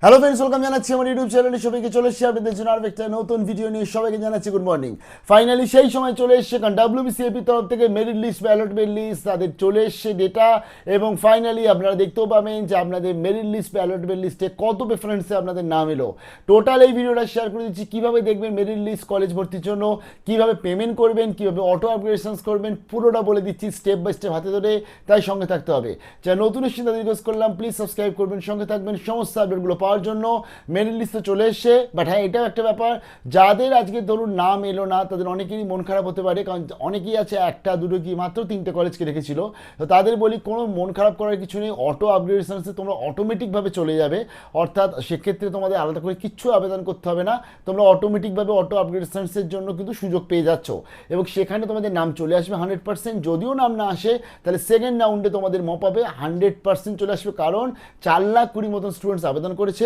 Hello friends, welcome জানাচ্ছি আমার YouTube চ্যানেলে। সবাইকে চলে এসেছি আপনাদের জন্য আরও একটা নতুন ভিডিও নিয়ে। সবাইকে জানাচ্ছি গুড মর্নিং। ফাইনালি সেই সময় চলে এসছে, কারণ ডাব্লিউবিসিএপির তরফ থেকে মেরিট লিস্ট, ব্যালটমেন্ট লিস্ট তাদের চলে এসছে ডেটা। এবং ফাইনালি আপনারা দেখতেও পাবেন যে আপনাদের মেরিট লিস্ট, ব্যালটমেন্ট লিস্টে কত প্রেফারেন্সে আপনাদের নাম এলো। টোটাল এই ভিডিওটা শেয়ার করে দিচ্ছি কীভাবে দেখবেন মেরিট লিস্ট কলেজ ভর্তির জন্য, কীভাবে পেমেন্ট করবেন, কীভাবে অটো আপগ্রেডেশনস করবেন, পুরোটা বলে দিচ্ছি স্টেপ বাই স্টেপ হাতে ধরে। তাই সঙ্গে থাকতে হবে। যা নতুন এসেছেন তাদের রিকোয়েস্ট করলাম প্লিজ সাবস্ক্রাইব করবেন, সঙ্গে থাকবেন সমস্ত আপডেটগুলো পাওয়ার জন্য। মেরিট লিস্টে চলে এসছে, বাট হ্যাঁ এটাও একটা ব্যাপার, যাদের আজকে ধরুন নাম এলো না তাদের অনেকেরই মন খারাপ হতে পারে, কারণ অনেকেই আছে একটা দুটো কি মাত্র 3টে কলেজকে রেখেছিল। তো তাদের বলি কোনো মন খারাপ করার কিছু নেই, অটো আপগ্রেডেশনসে তোমরা অটোমেটিকভাবে চলে যাবে। অর্থাৎ সেক্ষেত্রে তোমাদের আলাদা করে কিচ্ছু আবেদন করতে হবে না, তোমরা অটোমেটিকভাবে অটো আপগ্রেডেশনসের জন্য কিন্তু সুযোগ পেয়ে যাচ্ছ এবং সেখানে তোমাদের নাম চলে আসবে 100%। যদিও নাম না আসে তাহলে সেকেন্ড রাউন্ডে তোমাদের মপাবে 100% চলে আসবে, কারণ 4,20,000 মতন স্টুডেন্টস আবেদন করেছে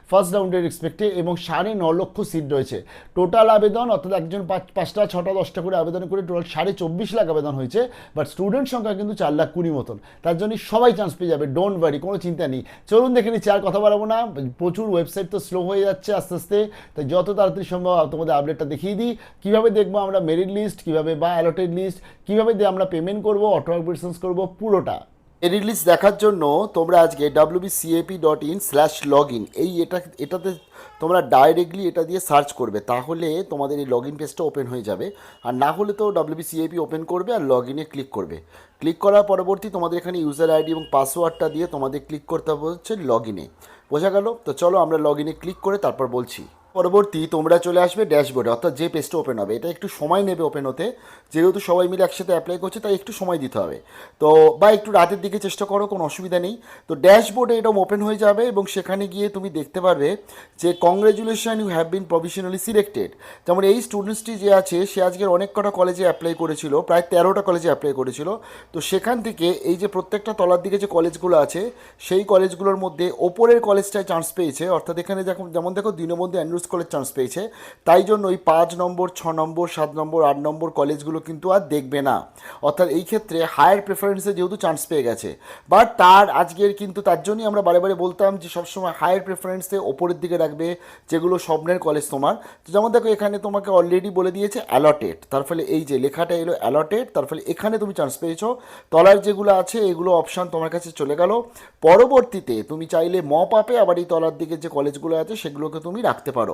ফার্স্ট রাউন্ডের এক্সপেক্টে এবং 9.5 সিট রয়েছে টোটাল আবেদন। অর্থাৎ একজন 5টা 6টা 10টা করে আবেদন করে টোটাল 24.5 লাখ আবেদন হয়েছে, বাট স্টুডেন্ট সংখ্যা কিন্তু 4,20,000 মতন। তার জন্য সবাই চান্স পেয়ে যাবে, ডোন্ট ওয়ারি, কোনো চিন্তা নেই। চলুন দেখে নিচ্ছি, আর কথা বাড়াবো না। প্রচুর ওয়েবসাইট তো স্লো হয়ে যাচ্ছে আস্তে আস্তে, তাই যত তাড়াতাড়ি সম্ভব তোমাদের আপডেটটা দেখিয়ে দিই। কীভাবে দেখবো আমরা মেরিট লিস্ট, কীভাবে বা অ্যালটেড লিস্ট, কীভাবে আমরা পেমেন্ট করবো, অটো আপগ্রেডেশনস করবো, পুরোটা। মেরিট লিস্ট দেখার জন্য তোমরা আজকে wbcap.in/login এটাতে তোমরা ডাইরেক্টলি এটা দিয়ে সার্চ করবে, তাহলে তোমাদের এই লগ ইন পেজটা ওপেন হয়ে যাবে। আর না হলে তো WBCAP ওপেন করবে আর লগ ইনে ক্লিক করবে। ক্লিক করার পরবর্তী তোমাদের এখানে ইউজার আইডি এবং পাসওয়ার্ডটা দিয়ে তোমাদের ক্লিক করতে হবে হচ্ছে লগ ইনে। বোঝা গেল? তো চলো আমরা লগ ইনে ক্লিক করে তারপর বলছি। পরবর্তী তোমরা চলে আসবে ড্যাশবোর্ডে, অর্থাৎ যে পেজটা ওপেন হবে। এটা একটু সময় নেবে ওপেন হতে, যেহেতু সবাই মিলে একসাথে অ্যাপ্লাই করছে তাই একটু সময় দিতে হবে। তো বা একটু রাতের দিকে চেষ্টা করো, কোনো অসুবিধা নেই। তো ড্যাশবোর্ডে এটা ওপেন হয়ে যাবে এবং সেখানে গিয়ে তুমি দেখতে পারবে যে congratulation, you have been provisionally selected. যেমন এই স্টুডেন্টসটি যে আছে সে আজকের অনেক কটা কলেজে অ্যাপ্লাই করেছিল, প্রায় 13টা কলেজে অ্যাপ্লাই করেছিল। তো সেখান থেকে এই যে প্রত্যেকটা তলার দিকে যে কলেজগুলো আছে সেই কলেজগুলোর মধ্যে ওপরের কলেজটায় চান্স পেয়েছে। অর্থাৎ এখানে যেমন দেখো দীনবন্ধু অ্যান্ড্রুজ কলেজ চান্স পেয়েছে, তাই জন্য ওই 5 নম্বর, 6 নম্বর, 7 নম্বর, 8 নম্বর কলেজগুলো কিন্তু আর দেখবে না। অর্থাৎ এই ক্ষেত্রে হায়ার প্রেফারেন্সে যেহেতু চান্স পেয়ে গেছে, বাট তার আজকের কিন্তু তার জন্যই আমরা বারে বারে বলতাম যে সবসময় হায়ার প্রেফারেন্সে ওপরের দিকে রাখবে যেগুলো স্বপ্নের কলেজ তোমার। তো যেমন দেখো এখানে তোমাকে অলরেডি বলে দিয়েছে অ্যালটেড, তার ফলে এই যে লেখাটা এলো অ্যালটেড, তার ফলে এখানে তুমি চান্স পেয়েছো। তলার যেগুলো আছে এগুলো অপশান তোমার কাছে চলে গেল। পরবর্তীতে তুমি চাইলে মপ আপে আবার এই তলার দিকে যে কলেজগুলো আছে সেগুলোকে তুমি রাখতে পারো।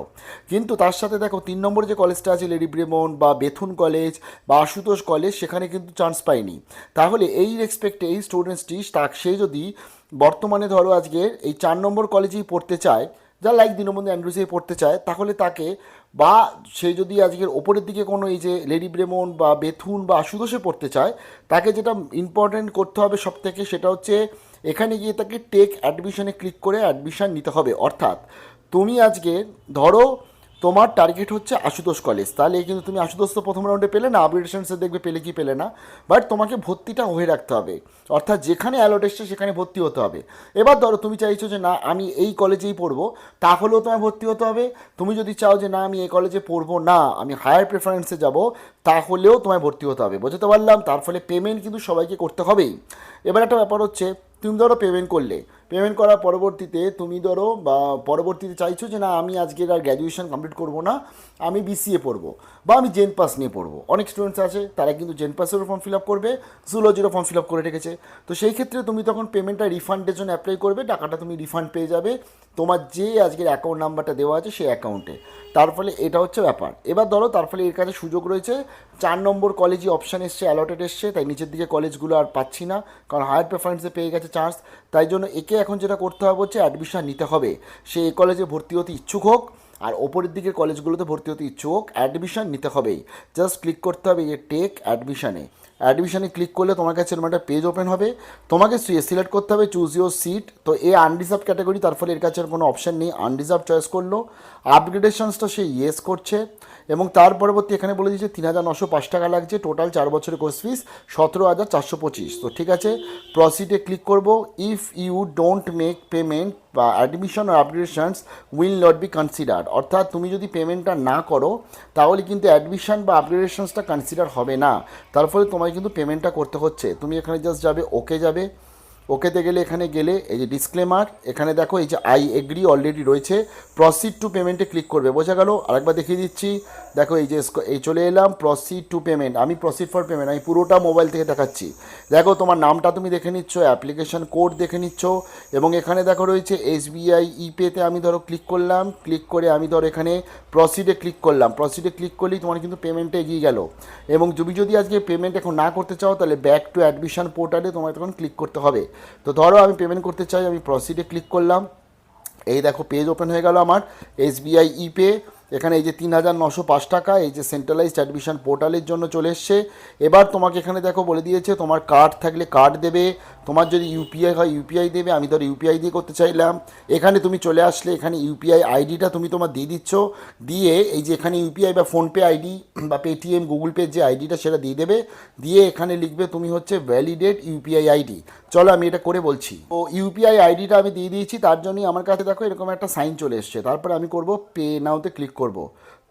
কিন্তু তার সাথে দেখো 3 নম্বরে যে কলেজটা আছে লেডি ব্রেমন বা বেথুন কলেজ বা আশুতোষ কলেজ, সেখানে কিন্তু চান্স পাইনি। তাহলে এই রেসপেক্টে এই স্টুডেন্টসটি সে যদি বর্তমানে ধরো আজকের এই 4 নম্বর কলেজেই পড়তে চায়, যা লাইক দীনবন্ধু অ্যান্ড্রুজেই পড়তে চায়, তাহলে তাকে বা সে যদি আজকের ওপরের দিকে কোনো এই যে লেডি ব্রেমন বা বেথুন বা আশুতোষে পড়তে চায়, তাকে যেটা ইম্পর্টেন্ট করতে হবে সব থেকে সেটা হচ্ছে এখানে গিয়ে তাকে টেক অ্যাডমিশনে ক্লিক করে অ্যাডমিশন নিতে হবে। অর্থাৎ তুমি আজকে ধরো তোমার টার্গেট হচ্ছে আশুতোষ কলেজ, তাহলে কিন্তু তুমি আশুতোষ তো প্রথম রাউন্ডে পেলে না, আপগ্রেডেশনসে দেখবে পেলে কি পেলে না, বাট তোমাকে ভর্তিটা হয়ে রাখতে হবে। অর্থাৎ যেখানে অ্যালট এসছে সেখানে ভর্তি হতে হবে। এবার ধরো তুমি চাইছো যে না আমি এই কলেজেই পড়বো, তাহলেও তোমায় ভর্তি হতে হবে। তুমি যদি চাও যে না আমি এই কলেজে পড়বো না, আমি হায়ার প্রেফারেন্সে যাব, তাহলেও তোমায় ভর্তি হতে হবে। বোঝাতে পারলাম? তার ফলে পেমেন্ট কিন্তু সবাইকে করতে হবেই। এবার একটা ব্যাপার হচ্ছে, তুমি ধরো পেমেন্ট করলে, পেমেন্ট করার পরবর্তীতে তুমি ধরো বা পরবর্তীতে চাইছো যে না আমি আজকের আর গ্র্যাজুয়েশন কমপ্লিট করবো না, আমি BCA পড়বো বা আমি জেন পাস নিয়ে পড়বো। অনেক স্টুডেন্টস আছে তারা কিন্তু জেন পাসেরও ফর্ম ফিল আপ করবে, জুলজিরও ফর্ম ফিল আপ করে রেখেছে। তো সেই ক্ষেত্রে তুমি তখন পেমেন্টটা রিফান্ডের জন্য অ্যাপ্লাই করবে, টাকাটা তুমি রিফান্ড পেয়ে যাবে তোমার যে আজকের অ্যাকাউন্ট নাম্বারটা দেওয়া আছে সেই অ্যাকাউন্টে। তার ফলে এটা হচ্ছে ব্যাপার। এবার ধরো তার ফলে এর কাছে সুযোগ রয়েছে 4 নম্বর কলেজই অপশান এসছে, অ্যালটেড এসছে, তাই নিচের দিকে কলেজগুলো আর পাচ্ছি না, কারণ হায়ার প্রেফারেন্সে পেয়ে গেছে চান্স। তাই জন্য একে এখন যেটা করতে হবে হচ্ছে অ্যাডমিশন নিতে হবে। সে এই কলেজে ভর্তি হতে ইচ্ছুক হোক আর ওপরের দিকের কলেজগুলোতে ভর্তি হতে ইচ্ছুক হোক, অ্যাডমিশন নিতে হবেই। জাস্ট ক্লিক করতে হবে যে টেক অ্যাডমিশনে। অ্যাডমিশনে ক্লিক করলে তোমার কাছে এরকম একটা পেজ ওপেন হবে, তোমাকে সিলেক্ট করতে হবে চুজ ইউর সিট। তো এ আনরিজার্ভ ক্যাটাগরি, তার ফলে এর কাছে আর কোনো অপশান নেই, আনরিজার্ভ চয়েস করলো। আপগ্রেডেশনসটা সে ইয়েস করছে এবং তার পরবর্তী এখানে বলে দিচ্ছে 3,905 টাকা লাগছে, টোটাল 4 বছরের কোর্স ফিস 17,425। তো ঠিক আছে, প্রসিডে ক্লিক করব। If you don't make payment বা অ্যাডমিশন ও upgradations will not be considered, অর্থাৎ তুমি যদি পেমেন্টটা না করো তাহলে কিন্তু অ্যাডমিশন বা আপগ্রেডেশনসটা কনসিডার হবে না। তার ফলে তোমায় কিন্তু পেমেন্টটা করতে হচ্ছে। তুমি এখানে জাস্ট যাবে, ওকে যাবে, ওকেতে গেলে এখানে গেলে এই যে ডিসক্লেমার, এখানে দেখো এই যে আই এগ্রি অলরেডি রয়েছে, প্রসিড টু পেমেন্টে ক্লিক করবে। বোঝা গেল? আরেকবার দেখিয়ে দিচ্ছি, দেখো এই যে এই চলে এলাম প্রসিড টু পেমেন্ট, আমি প্রসিড ফর পেমেন্ট, আমি পুরোটা মোবাইল থেকে দেখাচ্ছি। দেখো তোমার নামটা তুমি দেখে নিচ্ছ, অ্যাপ্লিকেশন কোড দেখে নিচ্ছ, এবং এখানে দেখো রয়েছে এসবিআই ইপেতে আমি ধরো ক্লিক করলাম, ক্লিক করে আমি ধরো এখানে প্রসিডে ক্লিক করলাম, প্রসিডে ক্লিক করলেই তোমার কিন্তু পেমেন্টে এগিয়ে গেল। এবং তুমি যদি আজকে পেমেন্ট এখন না করতে চাও তাহলে ব্যাক টু অ্যাডমিশন পোর্টালে তোমার তখন ক্লিক করতে হবে। তো ধরো আমি পেমেন্ট করতে চাই, আমি প্রসিডে ক্লিক করলাম, এই দেখো পেজ ওপেন হয়ে গেল আমার এসবিআই ইপে। এখানে এই যে 3,905 টাকা এই যে সেন্ট্রালাইজড অ্যাডমিশন পোর্টালের জন্য চলে এসছে। এবার তোমাকে এখানে দেখো বলে দিয়েছে তোমার কার্ড থাকলে কার্ড দেবে, তোমার যদি ইউপিআই হয় ইউপিআই দেবে, আমি ধরো ইউপিআই দিয়ে করতে চাইলাম। এখানে তুমি চলে আসলে এখানে ইউপিআই আইডিটা তুমি তোমার দিয়ে দিচ্ছ, দিয়ে এই যে এখানে ইউপিআই বা ফোনপে আইডি বা পেটিএম গুগল পে যে আইডিটা সেটা দিয়ে দেবে, দিয়ে এখানে লিখবে তুমি হচ্ছে ভ্যালিডেট ইউপিআই আইডি। চলো আমি এটা করে বলছি। তো ইউপিআই আইডিটা আমি দিয়ে দিয়েছি, তার জন্যই আমার কাছে দেখো এরকম একটা সাইন চলে এসছে। তারপরে আমি করব পে নাওতে ক্লিক করব,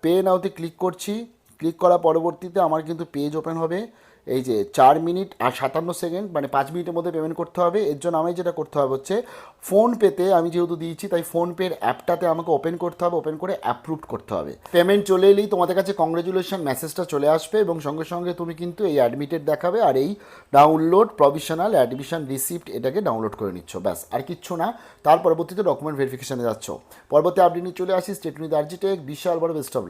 পে নাওতে ক্লিক করছি। ক্লিক করার পরবর্তীতে আমার কিন্তু পেজ ওপেন হবে। এই যে 4 মিনিট আর 57 সেকেন্ড মানে 5 মিনিটের মধ্যে পেমেন্ট করতে হবে। এর জন্য আমি যেটা করতে হবে হচ্ছে ফোনপেতে আমি যেহেতু দিয়েছি তাই ফোনপের অ্যাপটাতে আমাকে ওপেন করতে হবে, ওপেন করে অ্যাপ্রুভ করতে হবে। পেমেন্ট চলে এলেই তোমাদের কাছে কংগ্রেচুলেশন মেসেজটা চলে আসবে এবং সঙ্গে সঙ্গে তুমি কিন্তু এই অ্যাডমিটেড দেখাবে আর এই ডাউনলোড প্রভিশনাল অ্যাডমিশন রিসিপ্ট এটাকে ডাউনলোড করে নিচ্ছ, ব্যাস আর কিচ্ছু না। তার পরবর্তীতে ডকুমেন্ট ভেরিফিকেশনে যাচ্ছ। পরবর্তী আপডেট নিয়ে চলে আসি স্টেট নিউজ আরজি টেক। বিশাল বড় বেস্ট অফ লাক।